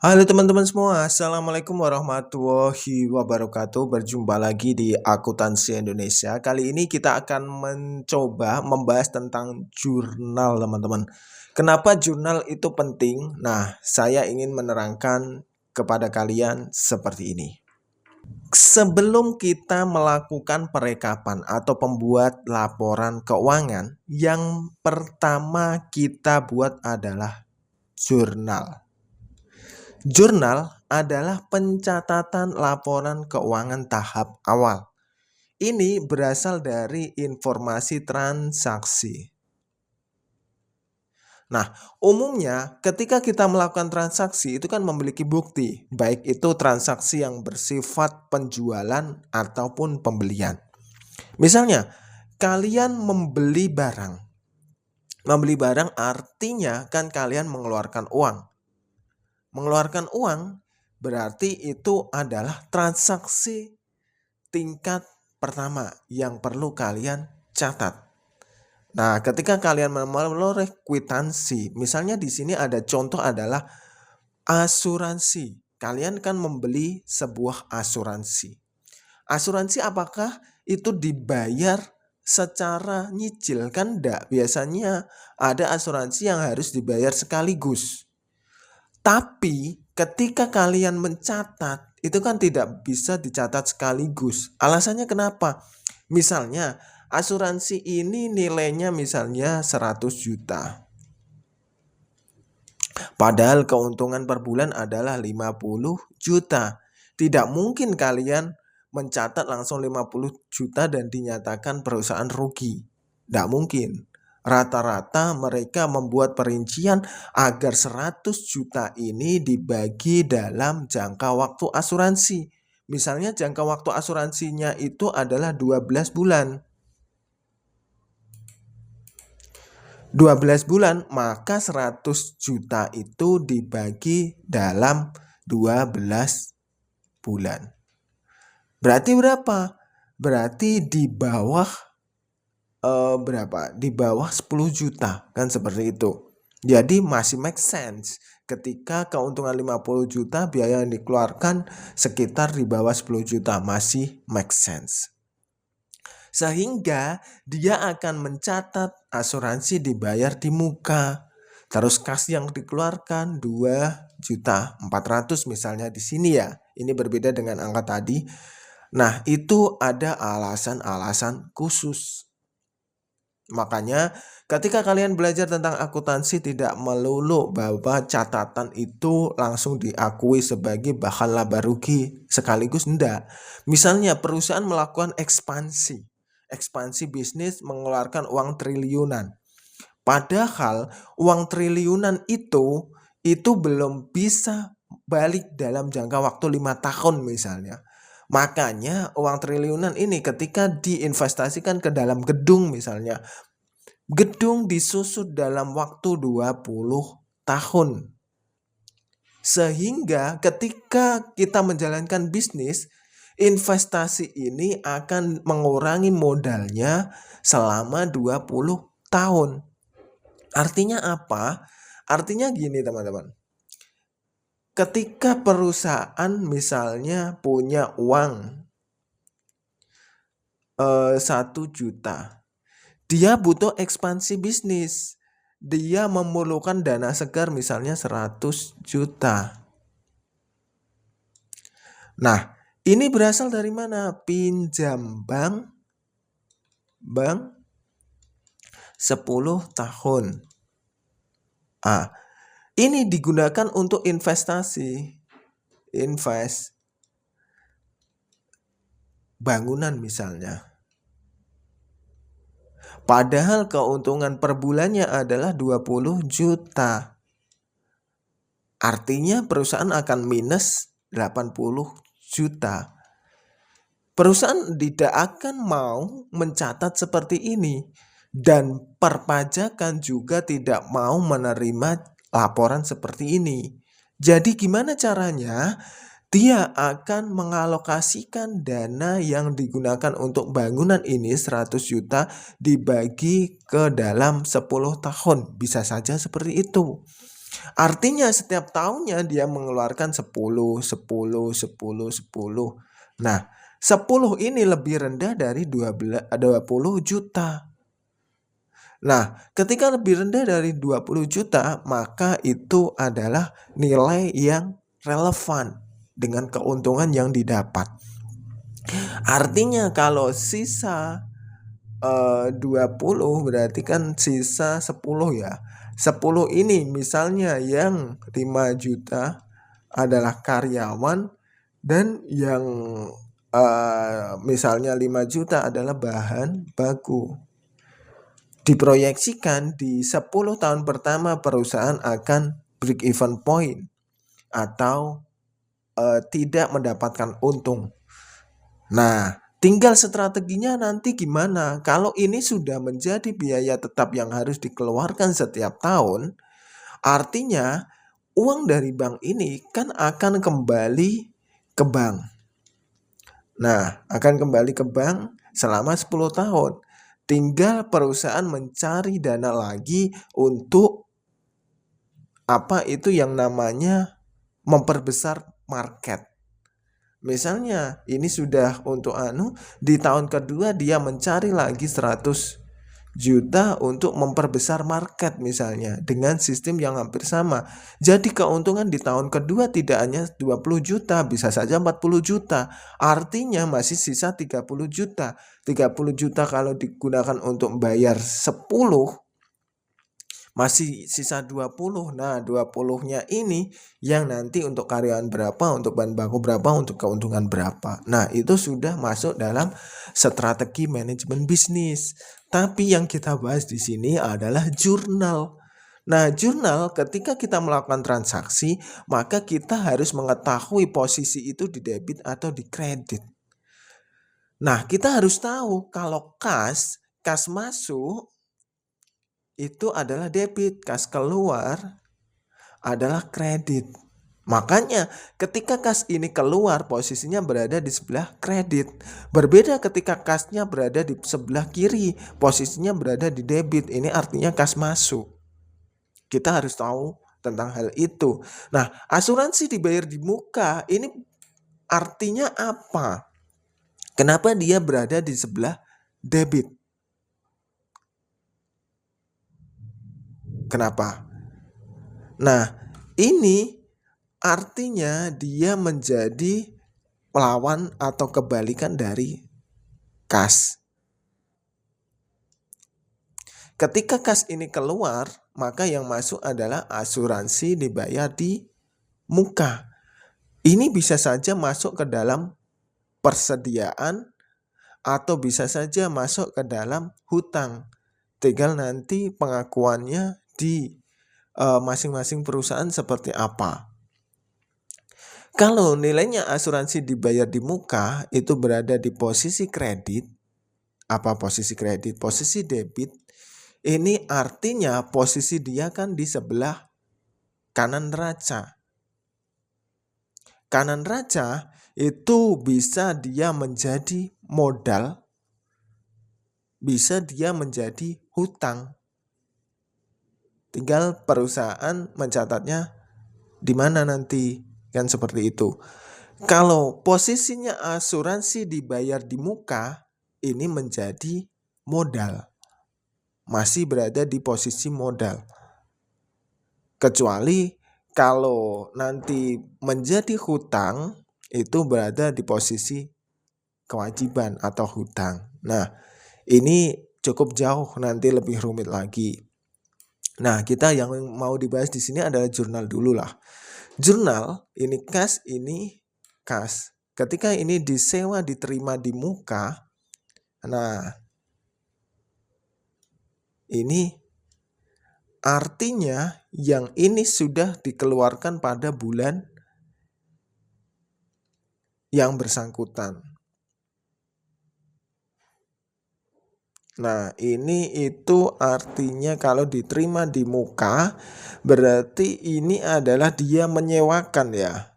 Halo teman-teman semua, Assalamualaikum warahmatullahi wabarakatuh. Berjumpa lagi di Akuntansi Indonesia. Kali ini kita akan mencoba membahas tentang jurnal, teman-teman. Kenapa jurnal itu penting? Nah, saya ingin menerangkan kepada kalian seperti ini. Sebelum kita melakukan perekapan atau pembuat laporan keuangan, yang pertama kita buat adalah jurnal. Jurnal adalah pencatatan laporan keuangan tahap awal. Ini berasal dari informasi transaksi. Nah, umumnya ketika kita melakukan transaksi itu kan memiliki bukti, baik itu transaksi yang bersifat penjualan ataupun pembelian. Misalnya, kalian membeli barang. Membeli barang artinya kan kalian mengeluarkan uang. Mengeluarkan uang berarti itu adalah transaksi tingkat pertama yang perlu kalian catat. Nah, ketika kalian memperoleh kwitansi, misalnya di sini ada contoh adalah asuransi. Kalian kan membeli sebuah asuransi. Asuransi apakah itu dibayar secara nyicil? Kan enggak. Biasanya ada asuransi yang harus dibayar sekaligus. Tapi ketika kalian mencatat, itu kan tidak bisa dicatat sekaligus. Alasannya kenapa? Misalnya, asuransi ini nilainya misalnya 100 juta. Padahal keuntungan per bulan adalah 50 juta. Tidak mungkin kalian mencatat langsung 50 juta dan dinyatakan perusahaan rugi. Tidak mungkin. Rata-rata mereka membuat perincian agar 100 juta ini dibagi dalam jangka waktu asuransi. Misalnya jangka waktu asuransinya itu adalah 12 bulan. 12 bulan, maka 100 juta itu dibagi dalam 12 bulan. Berarti berapa? Berarti di bawah berapa? Di bawah 10 juta, kan seperti itu. Jadi masih make sense ketika keuntungan 50 juta biaya yang dikeluarkan sekitar di bawah 10 juta, masih make sense. Sehingga dia akan mencatat asuransi dibayar di muka. Terus kas yang dikeluarkan 2.400.000 misalnya di sini ya. Ini berbeda dengan angka tadi. Nah, itu ada alasan-alasan khusus. Makanya ketika kalian belajar tentang akuntansi tidak melulu bahwa catatan itu langsung diakui sebagai bahan laba rugi sekaligus, enggak. Misalnya perusahaan melakukan ekspansi bisnis mengeluarkan uang triliunan. Padahal uang triliunan itu belum bisa balik dalam jangka waktu 5 tahun misalnya. Makanya uang triliunan ini ketika diinvestasikan ke dalam gedung misalnya, gedung disusut dalam waktu 20 tahun. Sehingga ketika kita menjalankan bisnis, investasi ini akan mengurangi modalnya selama 20 tahun. Artinya apa? Artinya gini teman-teman. Ketika perusahaan misalnya punya uang 1 juta, dia butuh ekspansi bisnis. Dia memerlukan dana segar misalnya 100 juta. Nah, ini berasal dari mana? Pinjam bank 10 tahun. Ini digunakan untuk investasi. Bangunan misalnya. Padahal keuntungan per bulannya adalah 20 juta. Artinya perusahaan akan minus 80 juta. Perusahaan tidak akan mau mencatat seperti ini. Dan perpajakan juga tidak mau menerima laporan seperti ini. Jadi gimana caranya? Dia akan mengalokasikan dana yang digunakan untuk bangunan ini 100 juta dibagi ke dalam 10 tahun. Bisa saja seperti itu. Artinya setiap tahunnya dia mengeluarkan 10, 10, 10, 10. Nah, 10 ini lebih rendah dari 20 juta. Nah, ketika lebih rendah dari 20 juta, maka itu adalah nilai yang relevan dengan keuntungan yang didapat. Artinya kalau sisa 20 berarti kan sisa 10 ya. 10 ini misalnya yang 5 juta adalah karyawan dan yang misalnya 5 juta adalah bahan baku. Diproyeksikan di 10 tahun pertama perusahaan akan break even point atau tidak mendapatkan untung. Nah, tinggal strateginya nanti gimana. Kalau ini sudah menjadi biaya tetap yang harus dikeluarkan setiap tahun, artinya uang dari bank ini kan akan kembali ke bank. Nah, akan kembali ke bank selama 10 tahun. Tinggal perusahaan mencari dana lagi untuk apa itu yang namanya memperbesar market. Misalnya ini sudah untuk di tahun kedua dia mencari lagi 100 juta untuk memperbesar market misalnya dengan sistem yang hampir sama. Jadi keuntungan di tahun kedua tidak hanya 20 juta, bisa saja 40 juta. Artinya masih sisa 30 juta. 30 juta kalau digunakan untuk bayar 10 masih sisa 20. Nah, 20-nya ini yang nanti untuk karyawan berapa, untuk bahan baku berapa, untuk keuntungan berapa. Nah, itu sudah masuk dalam strategi manajemen bisnis. Tapi yang kita bahas di sini adalah jurnal. Nah, jurnal ketika kita melakukan transaksi, maka kita harus mengetahui posisi itu di debit atau di kredit. Nah, kita harus tahu kalau kas masuk itu adalah debit, kas keluar adalah kredit. Makanya ketika kas ini keluar posisinya berada di sebelah kredit. Berbeda ketika kasnya berada di sebelah kiri, posisinya berada di debit. Ini artinya kas masuk. Kita harus tahu tentang hal itu. Nah, asuransi dibayar di muka ini artinya apa? Kenapa dia berada di sebelah debit? Kenapa? Nah, ini artinya dia menjadi lawan atau kebalikan dari kas. Ketika kas ini keluar, maka yang masuk adalah asuransi dibayar di muka. Ini bisa saja masuk ke dalam persediaan atau bisa saja masuk ke dalam hutang. Tinggal nanti pengakuannya di masing-masing perusahaan seperti apa. Kalau nilainya asuransi dibayar di muka itu berada di posisi kredit, apa posisi kredit? Posisi debit. Ini artinya posisi dia kan di sebelah kanan neraca. Kanan neraca itu bisa dia menjadi modal, bisa dia menjadi hutang. Tinggal perusahaan mencatatnya di mana nanti, kan seperti itu. Kalau posisinya asuransi dibayar di muka, ini menjadi modal. Masih berada di posisi modal. Kecuali kalau nanti menjadi hutang, itu berada di posisi kewajiban atau hutang. Nah, ini cukup jauh, nanti lebih rumit lagi. Nah, kita yang mau dibahas di sini adalah jurnal dulu lah. Jurnal ini kas, ini kas. Ketika ini disewa diterima di muka, nah ini artinya yang ini sudah dikeluarkan pada bulan yang bersangkutan. Nah, ini itu artinya kalau diterima di muka, berarti ini adalah dia menyewakan ya.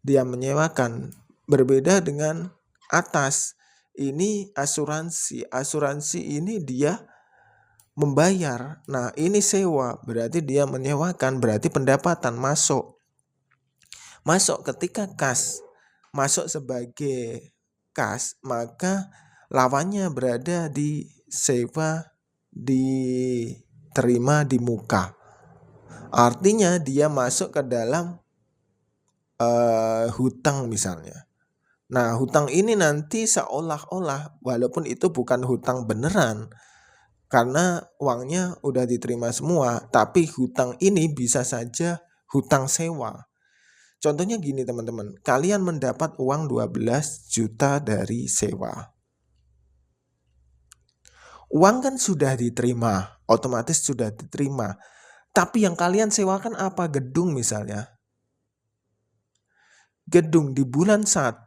Dia menyewakan. Berbeda dengan atas. Ini asuransi. Asuransi ini dia membayar. Nah, ini sewa, berarti dia menyewakan, berarti pendapatan masuk. Masuk ketika kas masuk sebagai kas, maka lawannya berada di sewa, diterima di muka. Artinya dia masuk ke dalam hutang misalnya. Nah, hutang ini nanti seolah-olah walaupun itu bukan hutang beneran karena uangnya udah diterima semua, tapi hutang ini bisa saja hutang sewa. Contohnya gini teman-teman, kalian mendapat uang 12 juta dari sewa. Uang kan sudah diterima, otomatis sudah diterima. Tapi yang kalian sewakan apa? Gedung misalnya. Gedung di bulan 1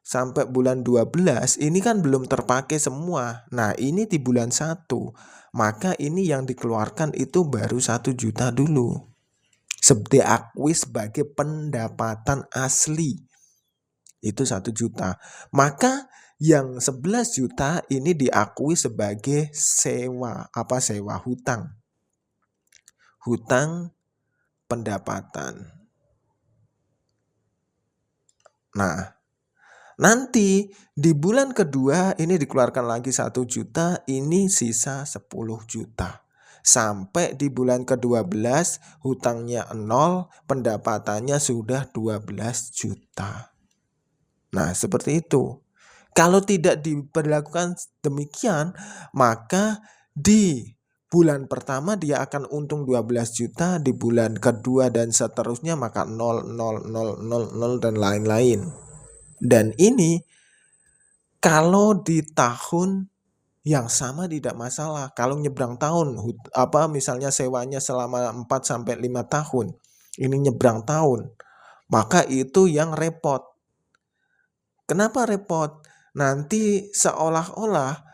sampai bulan 12 ini kan belum terpakai semua. Nah, ini di bulan 1. Maka ini yang dikeluarkan itu baru 1 juta dulu. Diakui sebagai pendapatan asli. Itu 1 juta. Maka yang 11 juta ini diakui sebagai sewa. Apa sewa? Hutang. Hutang pendapatan. Nah, nanti di bulan kedua ini dikeluarkan lagi 1 juta, ini sisa 10 juta. Sampai di bulan ke-12 hutangnya 0, pendapatannya sudah 12 juta. Nah, seperti itu. Kalau tidak diberlakukan demikian, maka di bulan pertama dia akan untung 12 juta, di bulan kedua dan seterusnya maka 0, 0, 0, 0, 0 dan lain-lain. Dan ini kalau di tahun yang sama tidak masalah. Kalau nyebrang tahun, misalnya sewanya selama 4 sampai 5 tahun, ini nyebrang tahun, maka itu yang repot. Kenapa repot? Nanti seolah-olah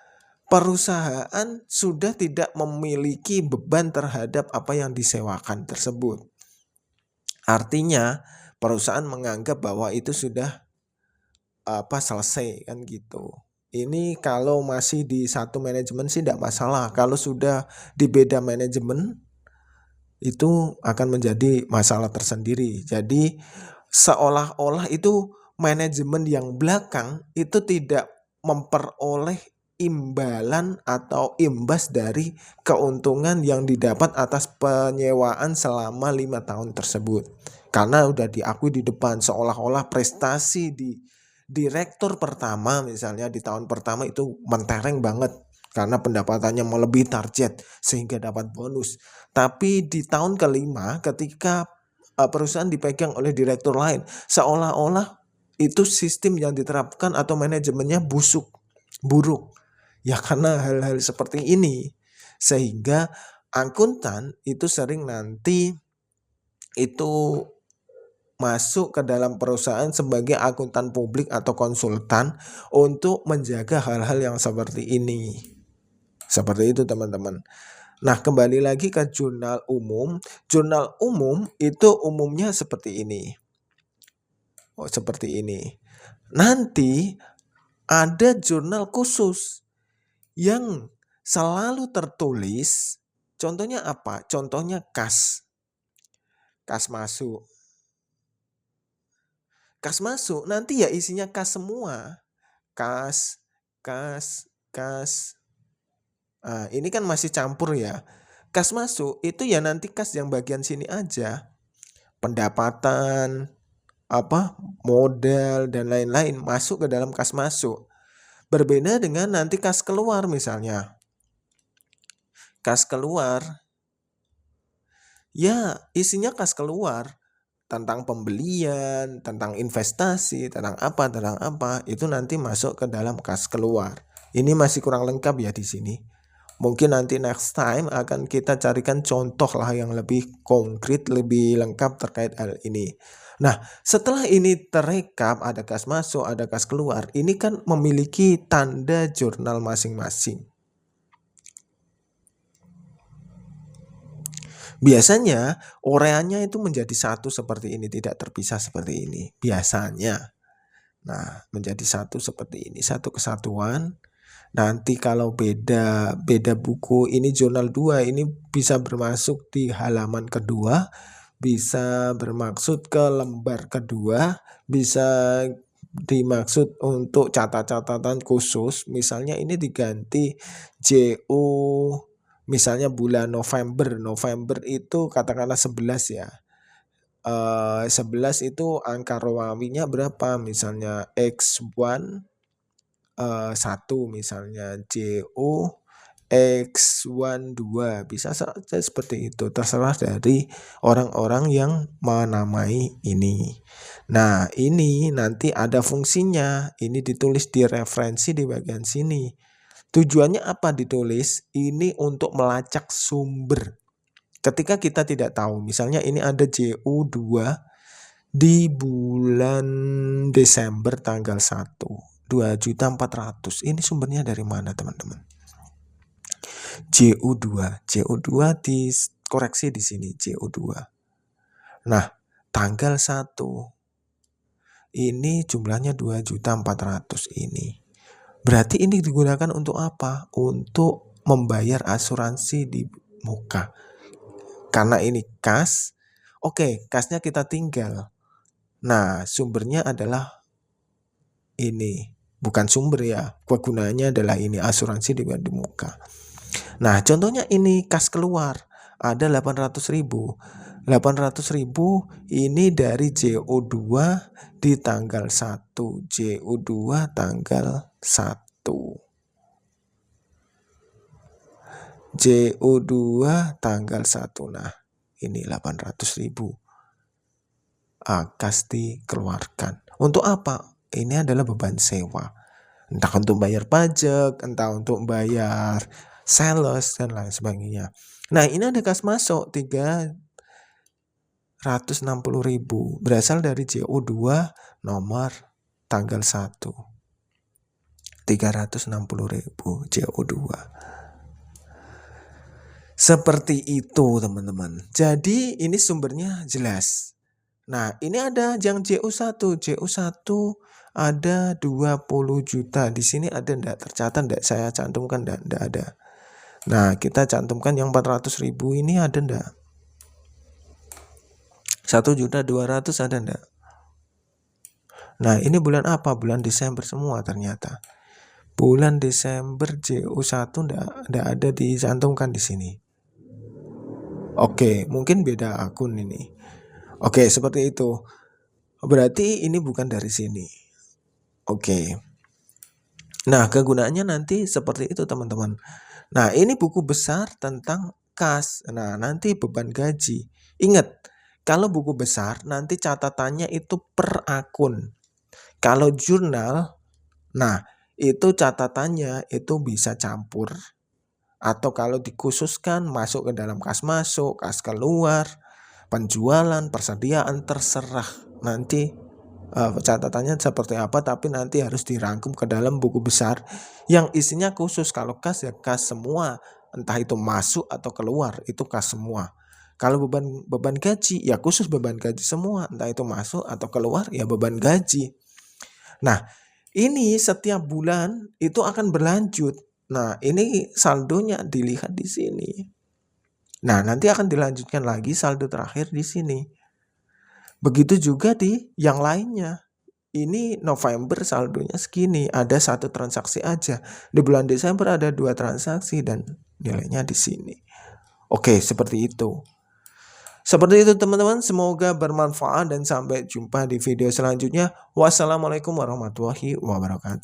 perusahaan sudah tidak memiliki beban terhadap apa yang disewakan tersebut. Artinya perusahaan menganggap bahwa itu sudah selesai kan gitu. Ini kalau masih di satu manajemen sih tidak masalah. Kalau sudah di beda manajemen itu akan menjadi masalah tersendiri. Jadi seolah-olah itu manajemen yang belakang itu tidak memperoleh imbalan atau imbas dari keuntungan yang didapat atas penyewaan selama 5 tahun tersebut. Karena udah diakui di depan, seolah-olah prestasi di direktur pertama misalnya di tahun pertama itu mentereng banget karena pendapatannya melebihi target sehingga dapat bonus. Tapi di tahun kelima ketika perusahaan dipegang oleh direktur lain, seolah-olah itu sistem yang diterapkan atau manajemennya buruk. Ya karena hal-hal seperti ini sehingga akuntan itu sering nanti itu masuk ke dalam perusahaan sebagai akuntan publik atau konsultan untuk menjaga hal-hal yang seperti ini. Seperti itu teman-teman. Nah, kembali lagi ke jurnal umum. Jurnal umum itu umumnya seperti ini. Seperti ini. Nanti ada jurnal khusus yang selalu tertulis. Contohnya apa? Contohnya kas. Kas masuk. Kas masuk nanti ya isinya kas semua. Kas. Ini kan masih campur ya. Kas masuk itu ya nanti kas yang bagian sini aja. Pendapatan, modal dan lain-lain masuk ke dalam kas masuk. Berbeda dengan nanti kas keluar misalnya. Kas keluar ya isinya kas keluar. Tentang pembelian, tentang investasi, tentang apa, itu nanti masuk ke dalam kas keluar. Ini masih kurang lengkap ya di sini. Mungkin nanti next time akan kita carikan contoh lah yang lebih konkret, lebih lengkap terkait hal ini. Nah, setelah ini terekap, ada kas masuk, ada kas keluar, ini kan memiliki tanda jurnal masing-masing. Biasanya ureanya itu menjadi satu seperti ini, tidak terpisah seperti ini. Biasanya. Nah, menjadi satu seperti ini, satu kesatuan. Nanti kalau beda buku, ini jurnal 2, ini bisa bermasuk di halaman kedua, bisa bermaksud ke lembar kedua, bisa dimaksud untuk catatan khusus. Misalnya ini diganti JU, misalnya bulan November itu katakanlah 11 ya. 11 itu angka Romawinya berapa? Misalnya X1 1 misalnya, JU X1 2, bisa saja seperti itu, terserah dari orang-orang yang menamai ini. Nah, ini nanti ada fungsinya, ini ditulis di referensi di bagian sini. Tujuannya apa ditulis? Ini untuk melacak sumber. Ketika kita tidak tahu, misalnya ini ada JU2 di bulan Desember tanggal 1, 2.400.000. Ini sumbernya dari mana, teman-teman? JU2 dikoreksi di sini, JU2. Nah, tanggal 1 ini jumlahnya 2.400.000 ini. Berarti ini digunakan untuk apa? Untuk membayar asuransi di muka. Karena ini kas, oke, kasnya kita tinggal. Nah, sumbernya adalah ini. Bukan sumber ya, kegunaannya adalah ini, asuransi di muka. Nah, contohnya ini kas keluar, ada 800.000. 800.000 ini dari JO2 di tanggal 1. JO2 tanggal 1. JO2 tanggal 1. Nah, ini 800.000. Kas dikeluarkan. Untuk apa? Ini adalah beban sewa. Entah untuk bayar pajak, entah untuk bayar sales, dan lain sebagainya. Nah, ini ada kas masuk 360.000. Berasal dari JO2 nomor tanggal 1. 360.000 JO2. Seperti itu, teman-teman. Jadi ini sumbernya jelas. Nah, ini ada yang JU1. JU1 ada 20 juta. Di sini ada enggak? Tercatat enggak? Saya cantumkan enggak ada. Nah, kita cantumkan yang 400.000 ini ada enggak? 1.200.000 ada enggak? Nah, ini bulan apa? Bulan Desember semua ternyata. Bulan Desember JU1 enggak ada dicantumkan di sini. Oke, mungkin beda akun ini. Oke, seperti itu. Berarti ini bukan dari sini. Oke. Nah, kegunaannya nanti seperti itu, teman-teman. Nah, ini buku besar tentang kas. Nah, nanti beban gaji. Ingat, kalau buku besar nanti catatannya itu per akun. Kalau jurnal, nah itu catatannya itu bisa campur. Atau kalau dikhususkan masuk ke dalam kas masuk, kas keluar, penjualan, persediaan, terserah nanti catatannya seperti apa, tapi nanti harus dirangkum ke dalam buku besar yang isinya khusus. Kalau kas ya kas semua, entah itu masuk atau keluar, itu kas semua. Kalau beban gaji ya khusus beban gaji semua, entah itu masuk atau keluar ya beban gaji. Nah, ini setiap bulan itu akan berlanjut. Nah, ini saldonya dilihat di sini. Nah, nanti akan dilanjutkan lagi saldo terakhir di sini. Begitu juga di yang lainnya. Ini November saldonya segini, ada 1 transaksi aja. Di bulan Desember ada 2 transaksi dan nilainya di sini. Oke, seperti itu. Seperti itu, teman-teman, semoga bermanfaat dan sampai jumpa di video selanjutnya. Wassalamualaikum warahmatullahi wabarakatuh.